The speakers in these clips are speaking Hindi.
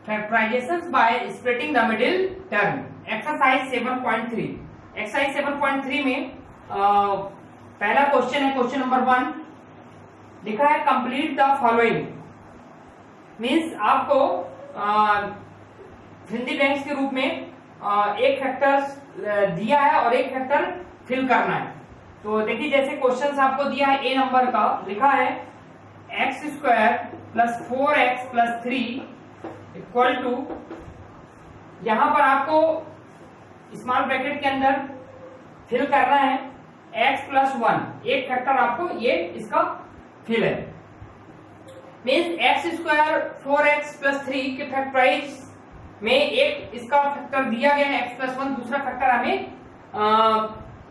Factorisation by splitting the middle term. Exercise 7.3। Exercise 7.3 में पहला क्वेश्चन है, क्वेश्चन नंबर 1 लिखा है कंप्लीट द फॉलोइंग। मीन्स आपको हिंदी बैंक्स के रूप में एक फैक्टर दिया है और एक फैक्टर फिल करना है। तो देखिए जैसे क्वेश्चन आपको दिया है ए नंबर का, लिखा है x square plus 4x plus 3 equal to, यहां पर आपको स्मॉल ब्रैकेट के अंदर फिल करना है x प्लस 1। एक फैक्टर आपको ये इसका फिल है। Means x square 4x plus 3 के फैक्टराइज में एक इसका फैक्टर दिया गया है x प्लस 1, दूसरा फैक्टर हमें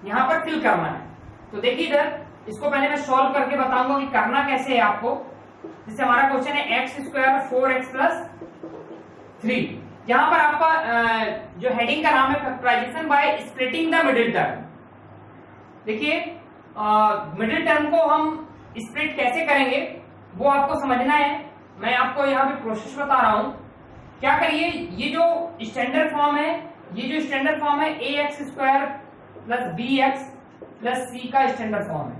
यहां पर फिल करना है। तो देखिए इधर इसको पहले मैं सॉल्व करके बताऊंगा कि करना कैसे है आपको। जिससे हमारा क्वेश्चन है एक्स स्क्वायर 4x प्लस 3। यहां पर आपका जो हेडिंग का नाम है factorization by splitting the middle term. देखिए मिडिल टर्म को हम स्प्लिट कैसे करेंगे वो आपको समझना है। मैं आपको यहाँ पे प्रोसेस बता रहा हूं। क्या करिए, ये जो स्टैंडर्ड फॉर्म है, ये जो स्टैंडर्ड फॉर्म है a x square plus b x plus c का स्टैंडर्ड फॉर्म है।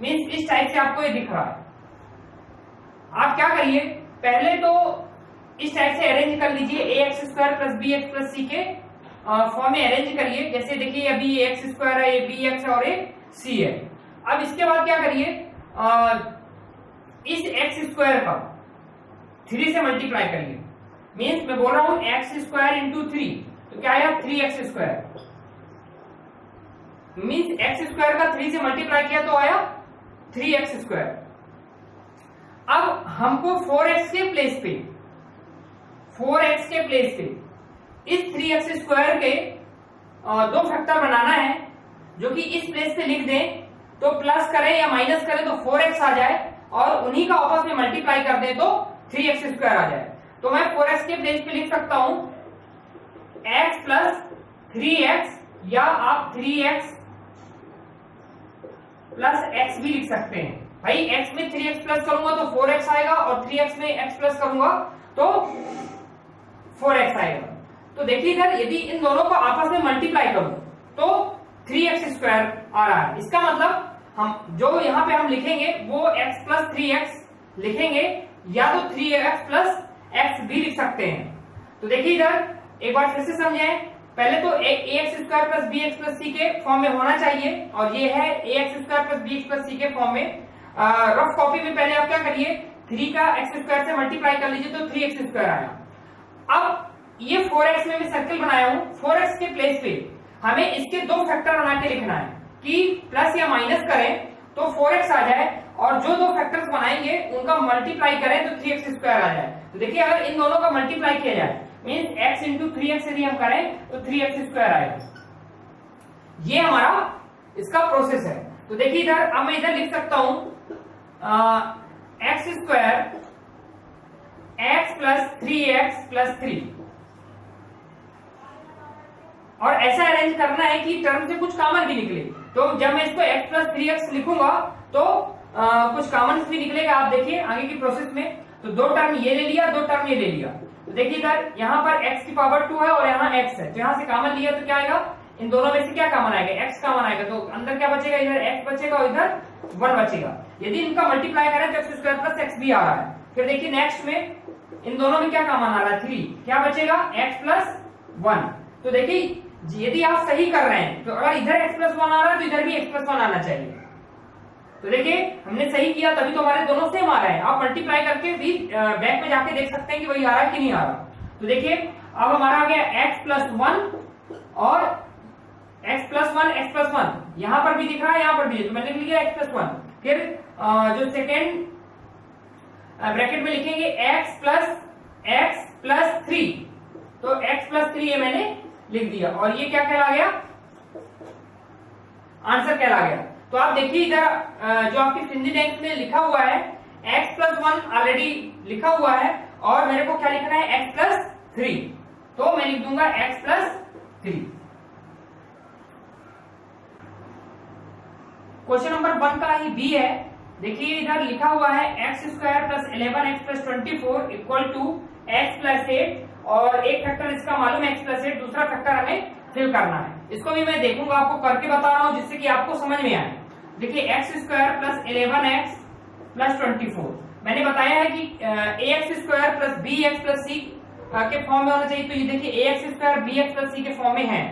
मीन्स इस टाइप से आपको ये दिख रहा है। आप क्या करिए, पहले तो इस टाइप से अरेंज कर लीजिए, a x square plus b x plus c के फॉर्म में अरेंज करिए। जैसे देखिए अभी ए एक्स स्क्वायर है, ये बी एक्स है और ये सी है। अब इसके बाद क्या करिए, इस एक्स स्क्वायर का 3 से मल्टीप्लाई करिए। मीन्स मैं बोल रहा हूं एक्स स्क्वायर इंटू 3, तो क्या आया 3x square. Means x square का 3 से मल्टीप्लाई किया तो आया 3x स्क्वायर। अब हमको 4x के प्लेस पे, 4x के प्लेस पे इस 3x स्क्वायर के दो फैक्टर बनाना है, जो कि इस प्लेस पे लिख दें तो प्लस करें या माइनस करें तो 4x आ जाए, और उन्हीं का आपस में मल्टीप्लाई कर दें तो 3x स्क्वायर आ जाए। तो मैं 4x के प्लेस पे लिख सकता हूं x प्लस 3x, या आप 3x प्लस x भी लिख सकते हैं। भाई x में 3x प्लस करूंगा तो 4x आएगा, और 3x में x प्लस करूंगा तो 4x आएगा। तो देखिए इधर यदि इन दोनों को आपस में मल्टीप्लाई करूं तो 3x स्क्वायर आ रहा है। इसका मतलब हम जो यहाँ पे हम लिखेंगे वो x प्लस 3x लिखेंगे, या तो 3x प्लस x भी लिख सकते हैं। तो देखिए इधर एक बार फिर से समझें। पहले तो a x square plus b x plus c के फॉर्म में होना चाहिए, और ये है a x square plus b x plus c के फॉर्म में। रफ कॉपी में पहले आप क्या करिए, 3 का एक्स स्क्वायर से मल्टीप्लाई कर लीजिए तो 3x स्क्वायर आया। अब ये 4x में मैं सर्कल बनाया हूं, 4x के प्लेस पे हमें इसके दो फैक्टर बना के लिखना है कि प्लस या माइनस करें तो 4x आ जाए, और जो दो फैक्टर्स बनाएंगे उनका मल्टीप्लाई करें तो 3x स्क्वायर आ जाए। तो देखिए अगर इन दोनों का मल्टीप्लाई किया जाए, मीन्स x इंटू 3x यदि हम करें तो 3x स्क्वायर आएगा। ये हमारा इसका प्रोसेस है। तो देखिए इधर अब मैं इधर लिख सकता हूं x square x plus 3x plus 3, और ऐसा अरेंज करना है कि टर्म से कुछ कॉमन भी निकले। तो जब मैं इसको x प्लस 3x लिखूंगा तो कुछ कॉमन भी निकलेगा। आप देखिए आगे की प्रोसेस में, तो दो टर्म ये ले लिया, दो टर्म ये ले लिया। तो देखिए इधर यहाँ पर x की पावर 2 है और यहाँ x है, तो यहाँ से कॉमन लिया तो क्या आएगा, इन दोनों में से क्या कॉमन आएगा, x कॉमन आएगा। तो अंदर क्या बचेगा, इधर x बचेगा और इधर 1 बचेगा। यदि इनका मल्टीप्लाई करें तो एक्स स्क्वायर प्लस x भी आ रहा है। फिर देखिए नेक्स्ट में इन दोनों में क्या कॉमन आ रहा है, 3, क्या बचेगा x प्लस 1। तो देखिए यदि आप सही कर रहे हैं तो अगर इधर x प्लस 1 आ रहा है तो इधर भी x प्लस 1 आना चाहिए। तो देखिए हमने सही किया, तभी तो हमारे दोनों सेम आ रहे हैं। आप मल्टीप्लाई करके भी बैक में जाके देख सकते हैं कि वही आ रहा है कि नहीं आ रहा। तो देखिए अब हमारा आ गया x प्लस 1 और x प्लस 1, x प्लस 1 यहां पर भी दिख रहा है, यहां पर भी, तो मैंने लिख लिया x प्लस 1। फिर जो सेकेंड ब्रैकेट में लिखेंगे x प्लस 3, तो x प्लस 3 ये मैंने लिख दिया, और ये क्या कहला गया, आंसर कहला गया। तो आप देखिए इधर जो आपकी हिंदी टेक्स्ट में लिखा हुआ है x प्लस 1 ऑलरेडी लिखा हुआ है, और मेरे को क्या लिखना है x प्लस 3, तो मैं लिख दूंगा x प्लस 3। क्वेश्चन नंबर 1 का ही बी है। देखिए इधर लिखा हुआ है x square plus 11x plus 24 equal to x plus 8 और एक फैक्टर इसका मालूम है x+8, दूसरा फैक्टर हमें फिल करना है। इसको भी मैं देखूंगा, आपको करके बता रहा हूं जिससे कि आपको समझ में आए। देखिए x² + 11x + 24 मैंने बताया है कि ax² + bx + c के फॉर्म में होना चाहिए। तो ये देखिए ax² bx + c के फॉर्म में है।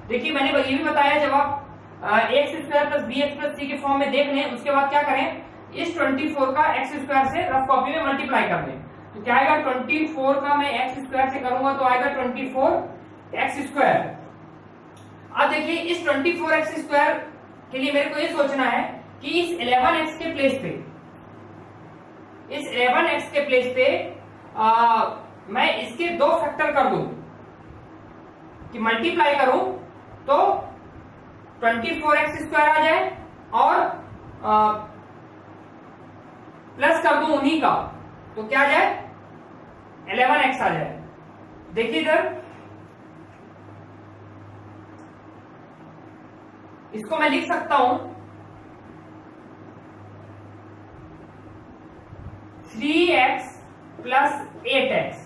देखिए मैंने ये भी बताया, जब आप ax² + bx + c के फॉर्म में देख लें, उसके बाद क्या करें, इस 24 का x² से रफ कॉपी में मल्टीप्लाई कर लें। तो क्या आएगा, 24 का मैं x² से करूंगा तो आएगा 24x²। अब देखिए इस 24x² के लिए मेरे को ये सोचना है कि इस 11x के प्लेस पे, इस 11x के प्लेस पे मैं इसके 2 फैक्टर कर दूं कि मल्टीप्लाई करूं तो 24x² आ जाए और प्लस कर दूं उन्हीं का, तो क्या आ जाए, 11x आ जाए। देखिए इधर इसको मैं लिख सकता हूं 3x + 8x।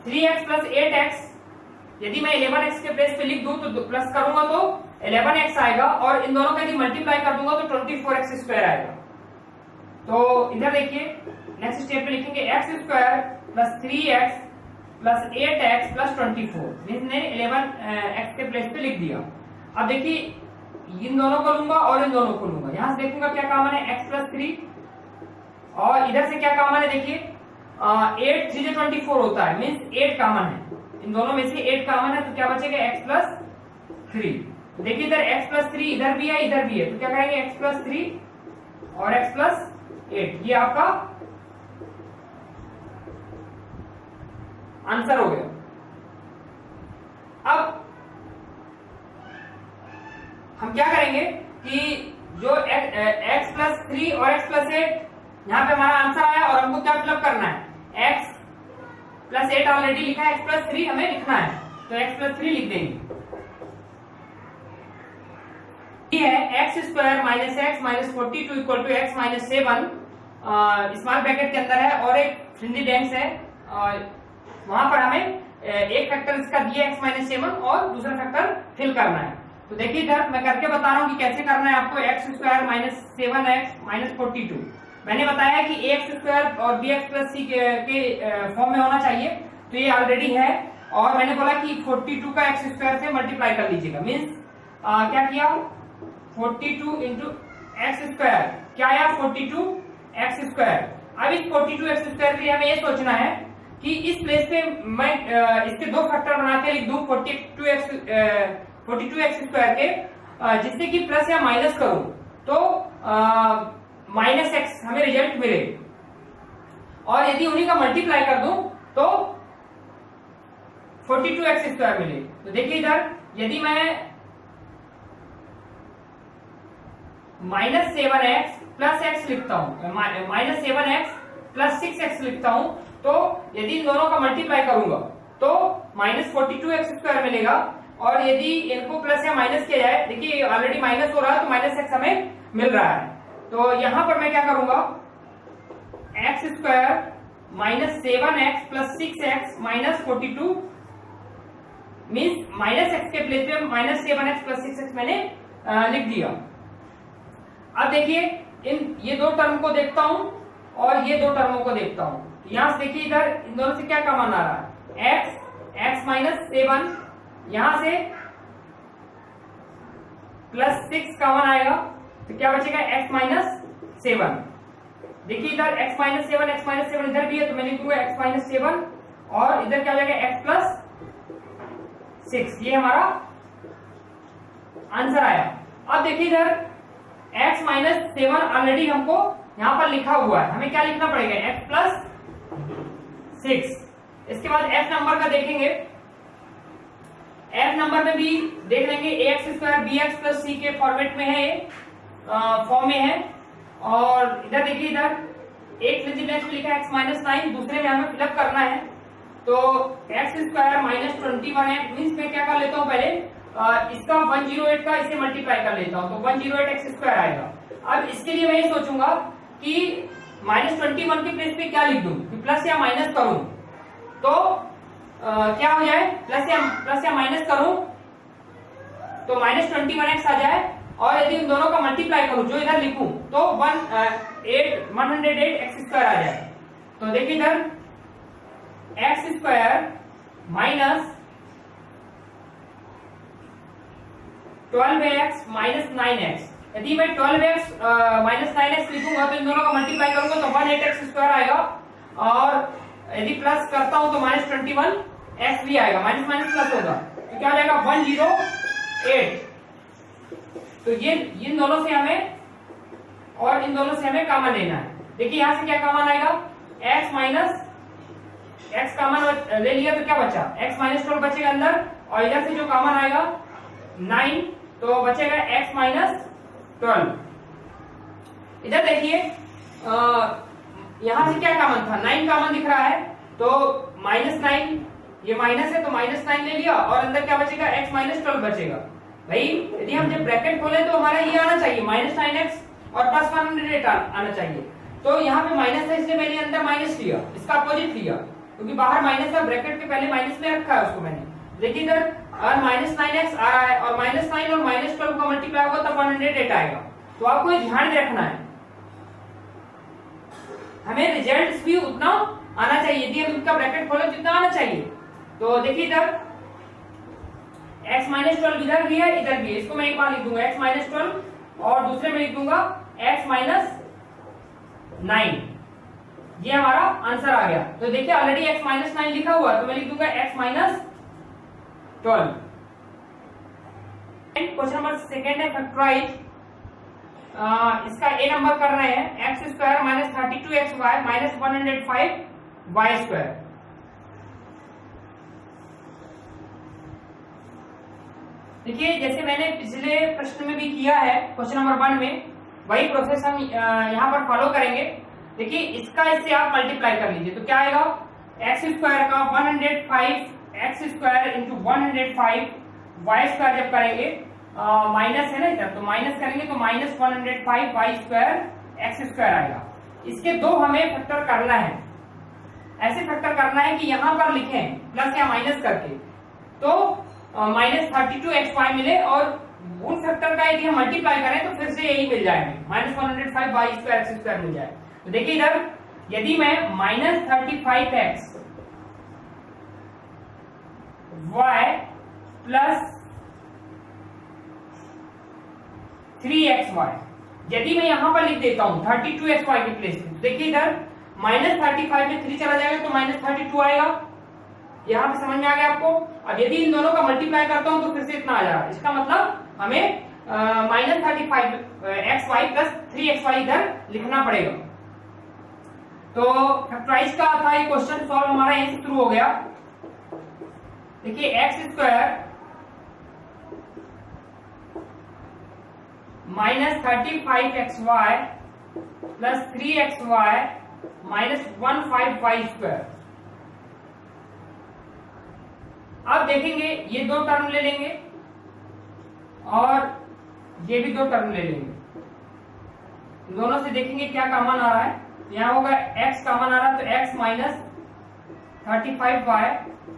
3x + 8x यदि मैं 11x के प्लेस पे लिख दूं तो प्लस करूंगा तो 11x आएगा, और इन दोनों का यदि मल्टीप्लाई कर दूंगा तो 24x² आएगा। तो इधर देखिए नेक्स्ट स्टेप पे लिखेंगे x² + 3x + 8x + 24, मींस ने 11x के प्लेस पे लिख दिया। अब देखिए इन दोनों को लूंगा और इन दोनों को लूंगा, यहां से देखूंगा क्या कॉमन है, x + 3, और इधर से क्या कॉमन है, देखिए 8 3 से 24 होता है, मींस 8 कॉमन है, इन दोनों में से 8 कॉमन है, तो क्या बचेगा, x + 3। तो देखिए इधर x + 3 इधर भी है इधर भी है, तो क्या करेंगे, x + 3 और x + 8, ये आपका आंसर हो गया। अब हम क्या करेंगे कि जो x + 3 और x + 8 यहां पे हमारा आंसर आया, और हमको क्या फिलअप करना है, x + 8 ऑलरेडी लिखा है, x + 3 हमें लिखना है, तो x + 3 लिख देंगे। ये है x² - x - 42 = x - 7 small bracket के अंदर है, और एक फ्रिंजीडेंस है, वहां पर हमें एक फैक्टर इसका दिया x - 7 और दूसरा फैक्टर फिल करना है। तो देखिए इधर मैं करके बता रहा हूं कि कैसे करना है आपको। x² - 7x - 42 मैंने बताया कि ax² और bx + c के फॉर्म में होना चाहिए, तो ये ऑलरेडी है, और मैंने बोला कि 42 का x² से मल्टीप्लाई कर लीजिएगा, मीन्स क्या किया, 42 × x², क्या आया, 42x²। अब इस 42x² के लिए हमें ये सोचना है कि इस प्लेस पे मैं इसके 2 फैक्टर बना के लिख दूं 42x² के, जिससे कि प्लस या माइनस करूं तो -x हमें रिजल्ट मिले, और यदि उन्हीं का मल्टीप्लाई कर दूं तो 42x² मिले। तो देखिए इधर यदि मैं -7x + x लिखता हूं, -7x + 6x लिखता हूं, तो यदि इन दोनों का मल्टीप्लाई करूंगा तो -42x² मिलेगा, और यदि इनको प्लस या माइनस किया जाए, देखिए ऑलरेडी माइनस हो रहा है तो -x हमें मिल रहा है। तो यहां पर मैं क्या करूंगा, x² - 7x + 6x - 42 means -x के प्लेस पे -7x + 6x मैंने लिख दिया। अब देखिए ये 2 टर्म को देखता हूं और ये 2 टर्मों को देखता हूं, यहां से देखिए इधर इन दोनों से क्या कॉमन आ रहा है, x - 7, यहां से +6 कॉमन आएगा, तो क्या बचेगा, x - 7। देखिए इधर x - 7 इधर भी है, तो मैं लिखूंगा x - 7, और इधर क्या हो जाएगा, x + 6, ये हमारा आंसर आया। अब देखिए इधर x - 7 ऑलरेडी हमको यहां पर लिखा हुआ है, हमें क्या लिखना पड़ेगा, x + 6। इसके बाद f नंबर का देखेंगे, f नंबर में भी देख लेंगे, ax² bx + c के फॉर्मेट में है, फॉर्म में है, और इधर देखिए इधर एक फ्रिंजीडेंस में लिखा है x - 9, दूसरे में हमें फिलअप करना है, तो x² - 21x मींस मैं क्या कर लेता हूं, पहले इसका 108 का इसे मल्टीप्लाई कर लेता हूं, तो 108x² आएगा। अब इसके लिए मैं ये सोचूंगा कि -21 के प्लेस पे क्या लिख दूं, कि प्लस या माइनस करूं, तो क्या हो जाए, प्लस या माइनस करूं तो -21x आ जाए, और यदि इन दोनों का मल्टीप्लाई करूं जो इधर लिखूं तो 108x² आ जाए। तो देखिए इधर x² minus 12x minus 9x। यदि मैं 12x माइनस 9x लिखूंगा तो इन दोनों का मल्टीप्लाई करूंगा तो 18x² आएगा, और यदि प्लस करता हूं तो -21x भी आएगा, माइनस माइनस प्लस होगा तो क्या हो जाएगा 108। तो ये इन दोनों से हमें और इन दोनों से हमें कॉमन लेना है। देखिए यहां से क्या कॉमन आएगा, x माइनस x कॉमन ले लिया तो क्या बचा, x माइनस 12 बचेगा अंदर, और इधर से जो कॉमन आएगा 9 तो बचेगा x माइनस 12। इधर देखिए यहां से क्या कॉमन था, 9 कॉमन दिख रहा है, तो -9 ये माइनस है तो -9 ले लिया, और अंदर क्या बचेगा x माइनस 12 बचेगा। भाई यदि हम जब ब्रैकेट खोले तो हमारा ये आना चाहिए -9x और प्लस 108 आना चाहिए। तो यहाँ पे माइनस है इसलिए मैंने अंदर माइनस लिया, इसका अपोजिट लिया, क्योंकि बाहर माइनस है, ब्रैकेट के पहले माइनस में रखा है उसको मैंने। देखिए इधर -9x आ रहा है, और -9 और -12 का मल्टीप्लाई होगा तब 108 आएगा। तो आपको ये ध्यान रखना है, हमें रिजल्ट भी उतना आना चाहिए, यदि हम इनका ब्रैकेट खोले जितना आना चाहिए। तो देखिए इधर x माइनस 12 इधर भी है इधर भी है, इसको मैं एक बार लिख दूंगा x माइनस 12, और दूसरे में लिख दूंगा x माइनस 9। ये हमारा आंसर आ गया। तो देखिए ऑलरेडी x माइनस 9 लिखा हुआ, तो मैं लिख दूंगा x minus 12। Question number second है फैक्टराइज, इसका ए नंबर कर रहे हैं x² minus 32xy minus 105y²। देखिए जैसे मैंने पिछले प्रश्न में भी किया है, क्वेश्चन नंबर 1 में, वही प्रोसेस हम यहाँ पर फॉलो करेंगे। देखिए इसका इससे आप मल्टीप्लाई कर लीजिए तो क्या आएगा, x² का 105x² इंटू 105y² जब करेंगे, माइनस है ना इधर, तो माइनस करेंगे तो -105y²x² आएगा। इसके दो हमें फैक्टर करना है, ऐसे फैक्टर करना है कि यहाँ पर लिखें प्लस या माइनस करके, तो -32xy मिले, और उन फैक्टर का यदि हम मल्टीप्लाई करें तो फिर से यही मिल जाएगा, -105y²x² मिल जाए। तो देखिए इधर यदि मैं -35x y प्लस 3xy, यदि मैं यहां पर लिख देता हूं 32xy के प्लेस में, देखिए इधर -35 में 3 चला जाएगा तो -32 आएगा। यहां पे समझ में आ गया आपको। अब यदि इन दोनों का मल्टीप्लाई करता हूं तो फिर से इतना आ जाएगा, इसका मतलब हमें -35xy प्लस 3xy इधर लिखना पड़ेगा। तो फैक्टराइज का था ये क्वेश्चन सॉल्व हमारा यहीं से शुरू हो गया। देखिए x² minus 35xy plus 3xy minus 15y²। अब देखेंगे ये दो टर्म ले लेंगे और ये भी दो टर्म ले लेंगे, दोनों से देखेंगे क्या कॉमन आ रहा है। यहाँ होगा x कॉमन आ रहा है तो x माइनस 35y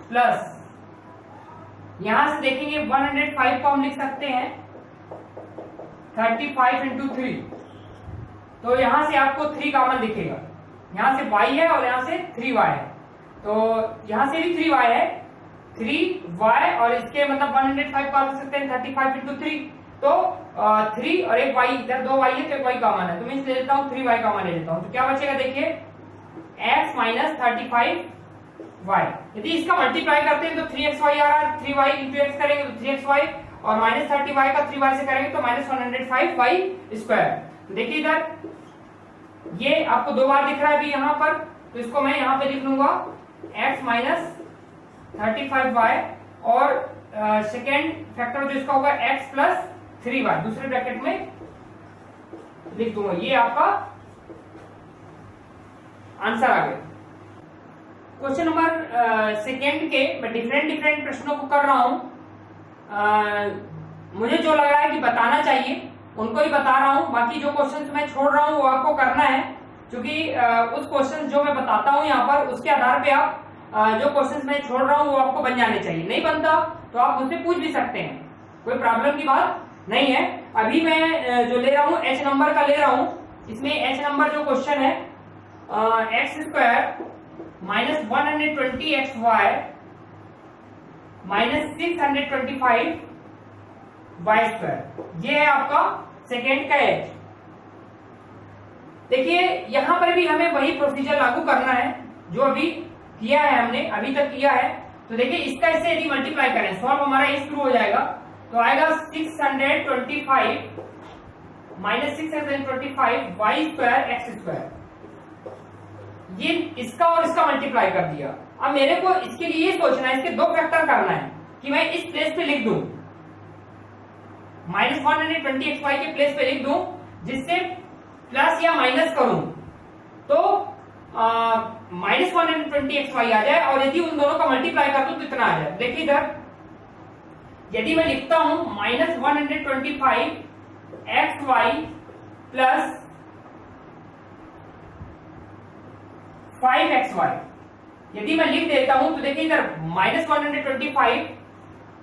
प्लस, यहां से देखेंगे 105 को हम लिख सकते हैं 35 इंटू 3, तो यहां से आपको 3 कॉमन दिखेगा, यहां से y है और यहां से 3y है, तो यहां से भी 3y है, 3y और इसके मतलब 105 को आप लिख सकते हैं 35 इंटू 3, तो 3 और एक y, इधर 2 y है तो एक y कॉमन है, तो मैं ले लेता हूँ 3y कॉमन ले लेता हूँ, तो क्या बचेगा देखिए x माइनस 35y। यदि इसका मल्टीप्लाई करते हैं तो 3xy आ रहा है, 3y इंटू x करेंगे तो 3xy, और माइनस 30y का 3y से करेंगे तो माइनस 105y²। देखिए इधर ये आपको दो बार दिख रहा है अभी यहाँ पर, तो इसको मैं यहाँ पे लिख लूंगा x माइनस 35y, और सेकेंड फैक्टर जो इसका होगा x प्लस 3y दूसरे ब्रैकेट में लिख दूंगा। ये आपका आंसर आ गया। क्वेश्चन नंबर सेकेंड के मैं डिफरेंट प्रश्नों को कर रहा हूं, मुझे जो लग रहा है कि बताना चाहिए उनको ही बता रहा हूं, बाकी जो क्वेश्चंस मैं छोड़ रहा हूं वो आपको करना है, क्योंकि उस क्वेश्चन जो मैं बताता हूं यहाँ पर उसके आधार पे आप जो क्वेश्चंस मैं छोड़ रहा हूँ वो आपको बन जाने चाहिए। नहीं बनता तो आप मुझसे पूछ भी सकते हैं, कोई प्रॉब्लम की बात नहीं है। अभी मैं जो ले रहा हूँ h नंबर का ले रहा हूँ, इसमें h नंबर जो क्वेश्चन है x square minus 120 x y minus 625 y square, ये है आपका सेकेंड का एच। देखिए यहां पर भी हमें वही प्रोसीजर लागू करना है जो अभी किया है, हमने अभी तक किया है। तो देखिए इसका इससे यदि मल्टीप्लाई करें, सॉल्व हमारा ये शुरू हो जाएगा, तो आएगा 625 minus 625 y square x square. ये इसका और इसका मल्टीप्लाई कर दिया। अब मेरे को इसके लिए ये सोचना है, इसके दो फैक्टर करना है कि मैं इस प्लेस पे लिख दूं, माइनस 120 एक्स वाई के प्लेस पे लिख दूं, जिससे प्लस या माइनस करूं तो माइनस 120 एक्स वाई आ जाए, और यदि उन दोनों का मल्टीप्लाई कर दूं तो इतना आ जाए। देखिए इधर यदि मैं लिखता हूं minus 125 x y plus 5 x y, यदि मैं लिख देता हूं तो देखिए इधर माइनस 125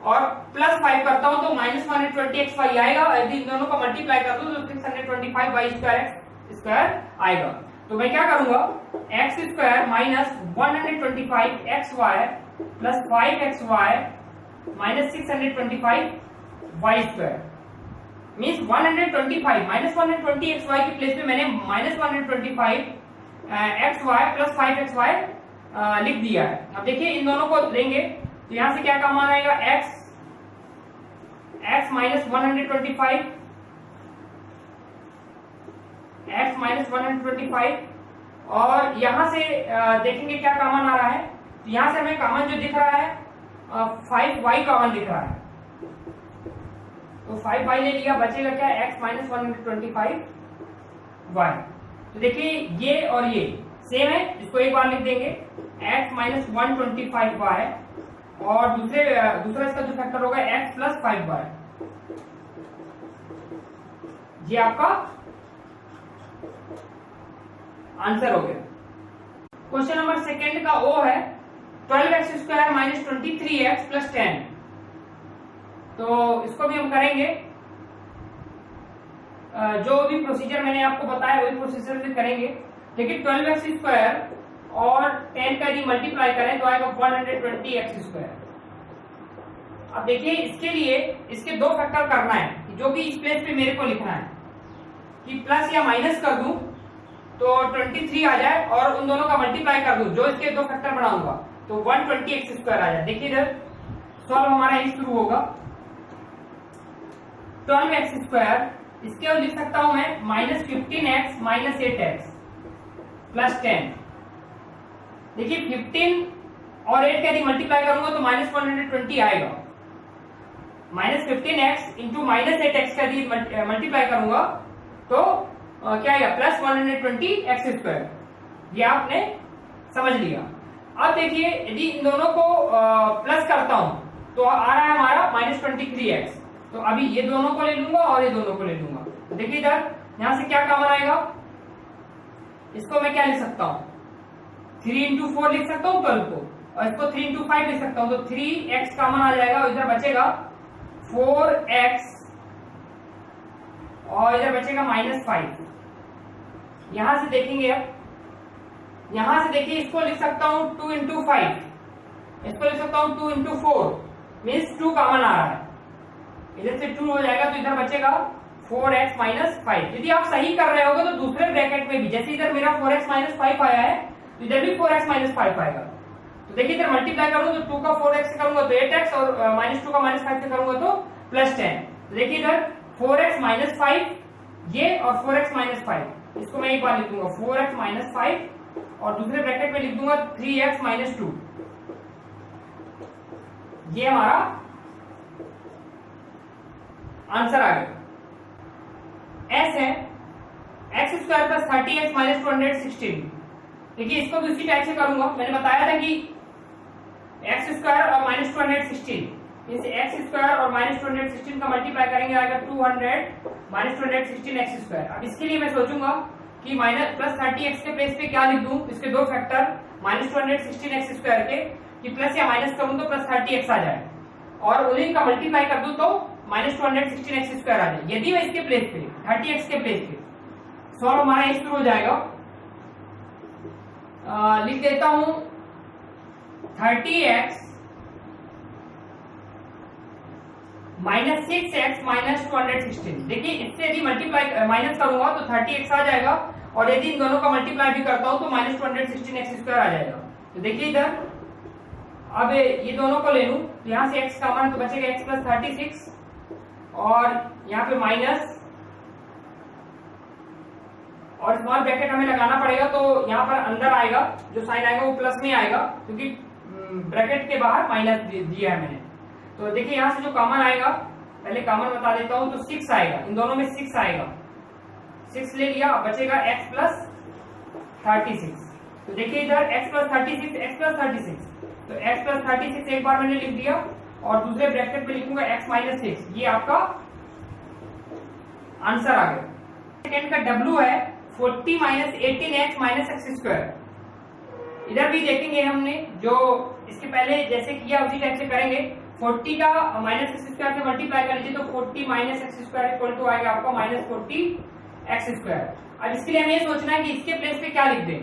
और प्लस 5 करता हूं तो माइनस 120 एक्स वाई आएगा। यदि इन दोनों का मल्टीप्लाई कर दूं तो 625 वाई स्क्वायर एक्स स्क्वायर आएगा। तो मैं क्या करूंगा, x square minus 125 x y plus 5 x y minus 625 y square means 125 minus 120 x y के प्लेस पे मैंने minus 125 x y plus 5 x y लिख दिया है। अब देखिए इन दोनों को लेंगे तो यहां से क्या कॉमन आएगा, एक्स माइनस 125 एक्स माइनस 125, और यहां से देखेंगे क्या कॉमन आ रहा है। तो यहां से हमें कॉमन जो दिख रहा है 5y कॉमन दिख रहा है, तो 5y ले लिया, बचेगा क्या, x माइनस 125y। तो देखिए ये और ये सेम है, इसको एक बार लिख देंगे x माइनस 125y, और दूसरा इसका जो फैक्टर होगा x प्लस 5y। ये आपका आंसर हो गया। क्वेश्चन नंबर सेकेंड का ओ है 12x square minus 23x plus 10। तो इसको भी हम करेंगे, जो भी प्रोसीजर मैंने आपको बताया वही प्रोसीजर से करेंगे। लेकिन 12x स्क्वायर और 10 का यदि मल्टीप्लाई करें तो आएगा 120x स्क्वायर। अब देखिए इसके लिए इसके दो फैक्टर करना है, जो भी इस प्लेस पे मेरे को लिखना है कि प्लस या माइनस कर दूं तो 23 आ जाए, और उन दोनों का मल्टीप्लाई कर दूं, जो इसके दो फैक्टर बनाऊंगा तो 120x स्क्वायर आ जाए। देखिए इधर सॉल्व हमारा यही शुरू होगा, 12x स्क्वायर, इसके लिख सकता हूं मैं minus 15x minus 8x plus 10। देखिए 15 और 8 का यदि मल्टीप्लाई करूंगा तो माइनस 120 आएगा, minus 15x into minus 8x का यदि मल्टीप्लाई करूंगा तो क्या आएगा, प्लस 120x स्क्वायर। ये आपने समझ लिया। अब देखिए यदि इन दोनों को प्लस करता हूं तो आ रहा है हमारा माइनस 23x। तो अभी ये दोनों को ले लूंगा और ये दोनों को ले लूंगा। तो देखिए इधर यहां से क्या कॉमन आएगा, इसको मैं क्या लिख सकता हूं, 3 इंटू 4 लिख सकता हूं 12 को, और इसको 3 इंटू 5 लिख सकता हूं, तो 3x कॉमन आ जाएगा, और इधर बचेगा 4x, और इधर बचेगा माइनस 5। यहां से देखेंगे, अब यहां से देखिए इसको लिख सकता हूं 2 इंटू 5, इसको लिख सकता हूं 2 इंटू 4 मीन्स 2 कॉमन आ रहा है, इधर से 2 हो जाएगा, तो इधर बचेगा 4x माइनस 5। यदि आप सही कर रहे होगे तो दूसरे ब्रैकेट में भी, जैसे इधर मेरा 4x माइनस 5 आया है तो इधर भी 4x माइनस 5 आएगा। तो देखिए इधर मल्टीप्लाई करूंगा तो 2 का 4x से करूंगा तो 8x, और माइनस 2 का माइनस 5 से करूंगा तो प्लस 10। तो देखिए इधर 4x माइनस 5 ये, और 4x माइनस 5, इसको मैं एक बार लिख दूंगा 4x माइनस 5, और दूसरे ब्रैकेट में लिख दूंगा 3x माइनस 2। ये हमारा आंसर आ गया। S है x square plus 30x minus 216। देखिए इसको भी उसी टाइप से करूंगा, मैंने बताया था कि x स्क्वायर और माइनस 216 मीन्स x स्क्वायर और माइनस 216 का मल्टीप्लाई करेंगे आएगा 200 माइनस 216 एक्स स्क्वायर। अब इसके लिए मैं सोचूंगा कि माइनस प्लस 30x के प्लेस पे क्या लिख दूं, इसके दो फैक्टर -216x² के कि प्लस या माइनस करूं तो प्लस 30x आ जाए, और उन्हीं का मल्टीप्लाई कर दूं तो -216x² आ जाए। यदि मैं इसके प्लेस पे 30x के प्लेस पे सॉल्व हमारा ये शुरू हो जाएगा। लिख देता हूं 30x -6x -216। देखिए इससे यदि मल्टीप्लाई माइनस करूंगा तो 30x आ जाएगा, और यदि इन दोनों का मल्टीप्लाई भी करता हूं तो -216x² आ जाएगा। तो देखिए इधर अब ये दोनों को ले लूं तो यहां से x कॉमन तो बचेगा x + 36, और यहाँ पे माइनस, और स्मॉल ब्रैकेट हमें लगाना पड़ेगा, तो यहाँ पर अंदर आएगा जो साइन आएगा वो प्लस में आएगा, क्योंकि ब्रैकेट के बाहर माइनस दिया है मैंने। तो देखिए यहाँ से जो कॉमन आएगा, पहले कॉमन बता देता हूं, तो 6 आएगा, इन दोनों में 6 आएगा, 6 ले लिया, बचेगा x + 36। तो देखिए इधर x + 36, x + 36, तो x + 36 एक बार मैंने लिख दिया, और दूसरे ब्रैकेट में लिखूंगा x - 6। ये आपका आंसर आ गया। सेकंड का W है 40 - 18x - x²। इधर भी देखेंगे हमने, जो इसके पहले जैसे किया उसी टाइप से करेंगे। 40 का -x² से मल्टीप्लाई कर लीजिए तो 40 - x² इक्वल टू आएगा आपका -40x²। अब इसके लिए हमें ये सोचना है कि इसके प्लेस पे क्या लिख दें।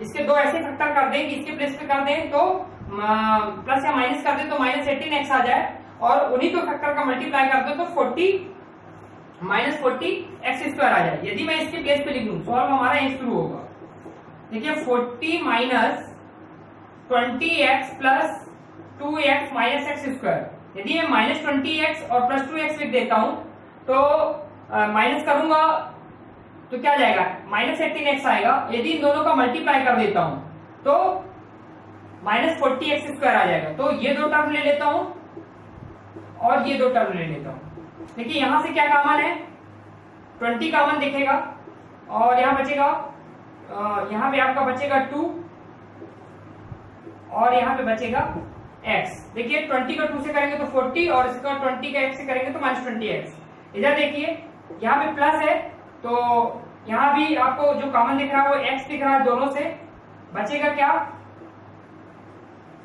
इसके दो ऐसे फैक्टर कर दें कि इसके प्लेस पे कर दें तो प्लस या माइनस कर दें तो -18x आ जाए, और उन्हीं को फैक्टर का मल्टीप्लाई कर दो तो 40 - 40x² आ जाए। यदि मैं इसके प्लेस पे लिख दूं, सॉल्व हमारा यही शुरू होगा। देखिए 40 - 20x + 2x - x²। यदि मैं -20x और +2x लिख देता हूं तो माइनस करूंगा तो क्या जाएगा, -18x आएगा। यदि इन दोनों का मल्टीप्लाई कर देता हूं तो -40x² आ जाएगा। तो ये दो टर्म ले लेता हूं और ये दो टर्म ले लेता हूं। देखिए यहां से क्या कॉमन है, 20 कॉमन दिखेगा, और यहां बचेगा, यहां पे आपका बचेगा 2, और यहां पे बचेगा x। देखिए 20 का 2 से करेंगे तो 40, और इसका 20 का x से करेंगे तो -20x। इधर देखिए यहाँ पे प्लस है, तो यहां भी आपको जो कॉमन दिख रहा है वो x दिख रहा है, दोनों से बचेगा क्या,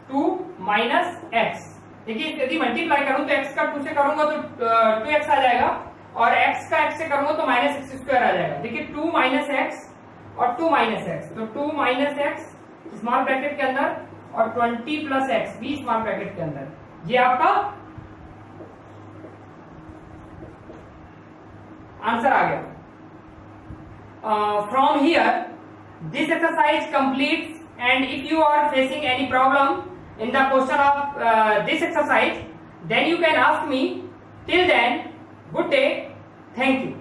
2 - x। देखिए यदि मल्टीप्लाई करूं तो x का 2 से करूंगा तो 2x आ जाएगा, और x का x से करूंगा तो -x² आ जाएगा। देखिए 2 - x और 2 - x, तो 2 - x स्मॉल ब्रैकेट के अंदर, और 20 + x भी स्मॉल ब्रैकेट के अंदर। ये आपका आंसर आ गया। From here this exercise completes, and if you are facing any problem in the question of this exercise, then you can ask me. Till then, good day, thank you.